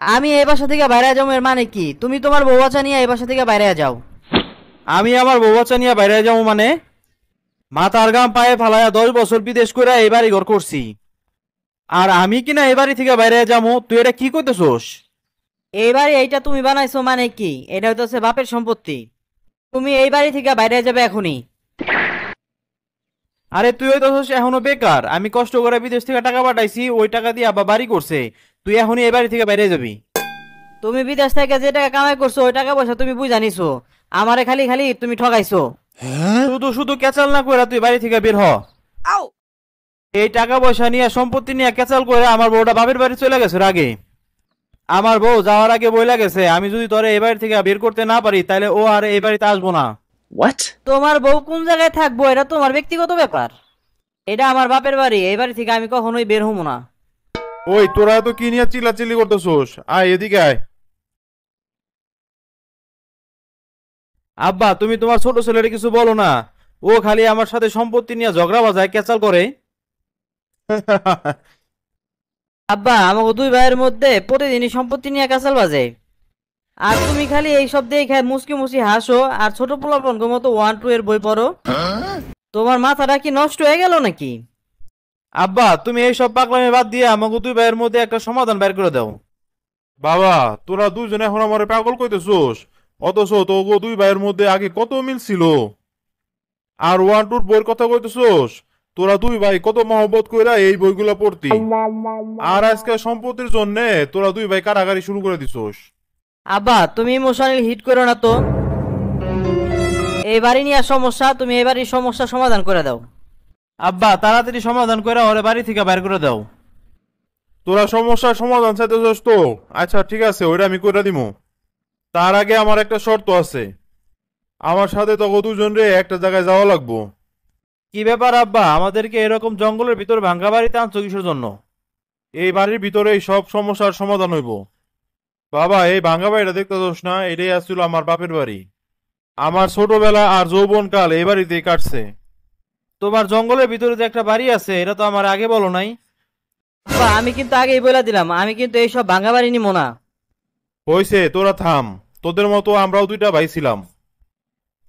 আমি এই বাসা থেকে বাইরে যাবো এর মানে কি? তুমি তোমার বউ বাচ্চা নিয়ে এই বাসা থেকে বাইরে যাও। আমি আমার বউ বাচ্চা নিয়ে বাইরে যাবো মানে? মাথার গাম পায়ে ফালায়া 10 বছর বিদেশ করে এই বাড়ি ঘর করছি, আর আমি কিনা এই বাড়ি থেকে বাইরে যাবো? তুই এটা কি করতেছোস? এই বাড়ি এইটা তুমি বানাইছো মানে কি? এটা হইতেছে বাপের সম্পত্তি। তুমি এই বাড়ি থেকে বাইরে যাবে এখনই। আরে তুই হইতেছোস এখনো বেকার। আমি কষ্ট করে বিদেশ থেকে টাকা পাঠাইছি, ওই টাকা দিয়ে আবার বাড়ি করছে। তুই এখনই এই বাড়ি থেকে বাইরে যাবি। তুমি বিদেশ থেকে যে টাকা কামাই করছো ওই টাকা পয়সা তুমি বুঝা নিছো। আমারে খালি খালি তুমি ঠকাইছো। শুধু শুধু ক্যাচাল না করে তুই বাড়ি থেকে বের হ। আও! এই টাকা পয়সা নিয়ে সম্পত্তি নিয়ে ক্যাচাল করে আমার বউটা বাপের বাড়ি চলে গেছে আগে। আমার বউ যাওয়ার আগে বইলা গেছে, আমি যদি তোরে এই বাড়ি থেকে বের করতে না পারি তাহলে ও আর এই বাড়িতে আসবো না। What? তোমার বউ কোন জায়গায় থাকবো এটা তোমার ব্যক্তিগত ব্যাপার। এটা আমার বাপের বাড়ি, এই বাড়ি থেকে আমি কখনোই বের হবো না। ওই তোরা তো কি নিয়ে চিল্লাচিল্লি করতেছোস? আয় এদিকে আয়। আব্বা, তুমি তোমার ছোট ছেলের কিছু বলো না। ও খালি আমার সাথে সম্পত্তি নিয়ে ঝগড়া বাজায়, ক্যাচাল করে। আব্বা, আমাকে দুই ভাইয়ের মধ্যে প্রতিদিনই সম্পত্তি নিয়ে কাঁচাল বাজে। আর তুমি খালি এই সব দেখে মুসকি মুসকি হাসো আর ছোট পোলাপনকে মতো 1-2 এর বই পড়ো। তোমার মাথাটা কি নষ্ট হয়ে গেল নাকি? আব্বা, তুমি এই সব পাগলামি বাদ দিয়ে আমাকে দুই ভাইয়ের মধ্যে একটা সমাধান বের করে দাও। বাবা, তোরা দুজনে এখন আমার পাগল কইতেছোস? অথচ তোগো দুই ভাইয়ের মধ্যে আগে কত মিল ছিল। আর 1-2 বইয়ের কথা কইতেছোস? তোরা দুই ভাই কত মহব্বত কইরা এই বইগুলা পড়তি, আর আজকে সম্পত্তির জন্য তোরা দুই ভাই কারাগারি শুরু করে দিছোস। আব্বা, তুমি ইমোশনাল হিট করো না তো। এই বাড়ি নিয়ে সমস্যা, তুমি এই বাড়ির সমস্যা সমাধান করে দাও। আব্বা, তাড়াতাড়ি সমাধান করে ওরে বাড়ি থেকে বের করে দাও। তোরা সমস্যার সমাধান চাইতেছোস তো? আচ্ছা ঠিক আছে, ওইটা আমি কইরা দিমু। তার আগে আমার একটা শর্ত আছে। আমার সাথে তোকে দুজন রে একটা জায়গায় যাওয়া লাগবো। কি ব্যাপার আব্বা, আমাদেরকে এরকম জঙ্গলের ভিতর ভাঙ্গা বাড়িতে আনছো কিসের জন্য? এই বাড়ির ভিতরেই সব সমস্যার সমাধান হইব। বাবা, এই ভাঙ্গা বাড়িটা দেখতেছোস না? এটাই আসছিল আমার বাপের বাড়ি। আমার ছোটবেলা আর যৌবনকাল এই বাড়িতেই কাটছে। তোমার জঙ্গলের ভিতরে যে একটা বাড়ি আছে, এটা তো আমার আগে বলো নাই। আব্বা, আমি কিন্তু আগেই বলে দিলাম আমি কিন্তু এইসব ভাঙা বাড়ি নিবো না। হইছে, তোরা থাম। তোদের মতো আমরাও দুইটা ভাই ছিলাম,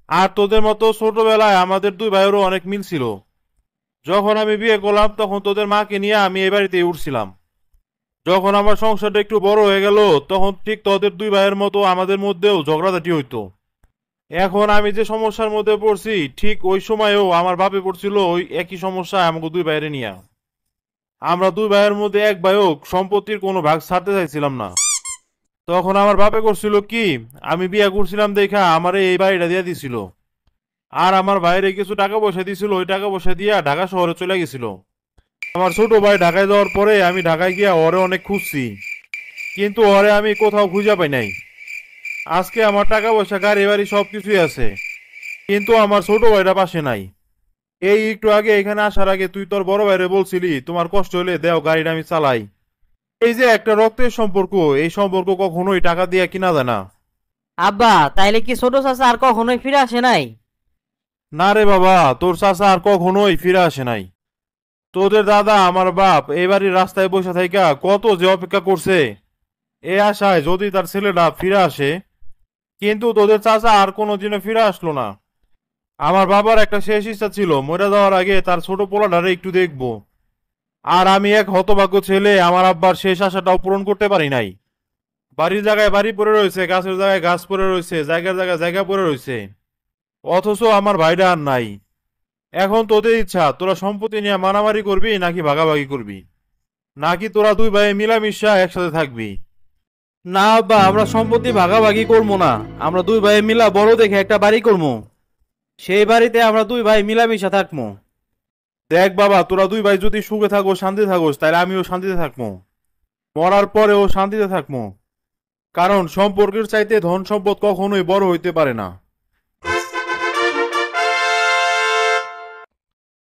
আর তোদের মতো ছোটবেলায় আমাদের দুই ভাইয়েরও অনেক মিল ছিল। যখন আমি বিয়ে করলাম তখন তোদের মাকে নিয়ে আমি এই বাড়িতেই উঠছিলাম। যখন আমার সংসারটা একটু বড় হয়ে গেল তখন ঠিক তোদের দুই ভাইয়ের মতো আমাদের মধ্যেও ঝগড়াঝাটি হইতো। এখন আমি যে সমস্যার মধ্যে পড়ছি ঠিক ওই সময়েও আমার বাপে পড়ছিল ওই একই সমস্যা আমাকে দুই ভাইয়ের নিয়ে। আমরা দুই ভাইয়ের মধ্যে এক ভাইও সম্পত্তির কোনো ভাগ ছাড়তে চাইছিলাম না। তখন আমার বাপে করছিল কি, আমি বিয়ে করছিলাম দেখা আমারে এই বাড়িটা দিয়ে দিছিল, আর আমার ভাইরে কিছু টাকা পয়সা দিছিল। ওই টাকা পয়সা দিয়া ঢাকা শহরে চলে গেছিল। আমার ছোট ভাই ঢাকায় যাওয়ার পরে আমি ঢাকায় গিয়া ওরে অনেক খুঁজছি, কিন্তু ওরে আমি কোথাও খুঁজে পাই নাই। আজকে আমার টাকা পয়সা গাড়ি বাড়ি সবকিছুই আছে, কিন্তু আমার ছোট ভাইটা পাশে নাই। এই একটু আগে এখানে আসার আগে তুই তোর বড় ভাইরে বলছিলি তোমার কষ্ট হলে দেও, গাড়িটা আমি চালাই। এই যে একটা রক্তের সম্পর্ক, এই সম্পর্ক কখনোই টাকা দিয়ে কিনা যায় না। আব্বা, তাইলে কি ছোট চাচা আর কখনোই ফিরে আসে নাই? না রে বাবা, তোর চাচা আর কখনোই ফিরে আসে নাই। তোদের দাদা আমার বাপ এই বাড়ির রাস্তায় বসে থাইকা কত যে অপেক্ষা করছে এই আশায় যদি তার ছেলেটা ফিরে আসে, কিন্তু তোদের চাচা আর কোনোদিনও ফিরে আসলো না। আমার বাবার একটা শেষ ইচ্ছা ছিল মরে যাওয়ার আগে তার ছোট পোলাটারে একটু দেখবো, আর আমি এক হতভাগ্য ছেলে আমার আব্বার শেষ আশাটাও পূরণ করতে পারি নাই। বাড়ির জায়গায় বাড়ি পড়ে রয়েছে, গাছের জায়গায় গাছ পড়ে রয়েছে, জায়গার জায়গায় জায়গা পড়ে রয়েছে, অথচ আমার ভাইটা আর নাই। এখন তোদের ইচ্ছা, তোরা সম্পত্তি নিয়ে মারামারি করবি নাকি ভাগাভাগি করবি, নাকি তোরা দুই ভাই মিলামিশা একসাথে থাকবি? না আব্বা, আমরা সম্পত্তি ভাগাভাগি করবো না। আমরা দুই ভাই মিলা বড় দেখে একটা বাড়ি করবো, সেই বাড়িতে আমরা দুই ভাই মিলামিশা থাকবো। দেখ বাবা, তোরা দুই ভাই যদি সুখে থাকো শান্তি থাকোস তাহলে আমিও শান্তিতে থাকবো, মরার পরেও শান্তিতে থাকবো। কারণ সম্পর্কের চাইতে ধন সম্পদ কখনোই বড় হইতে পারে না।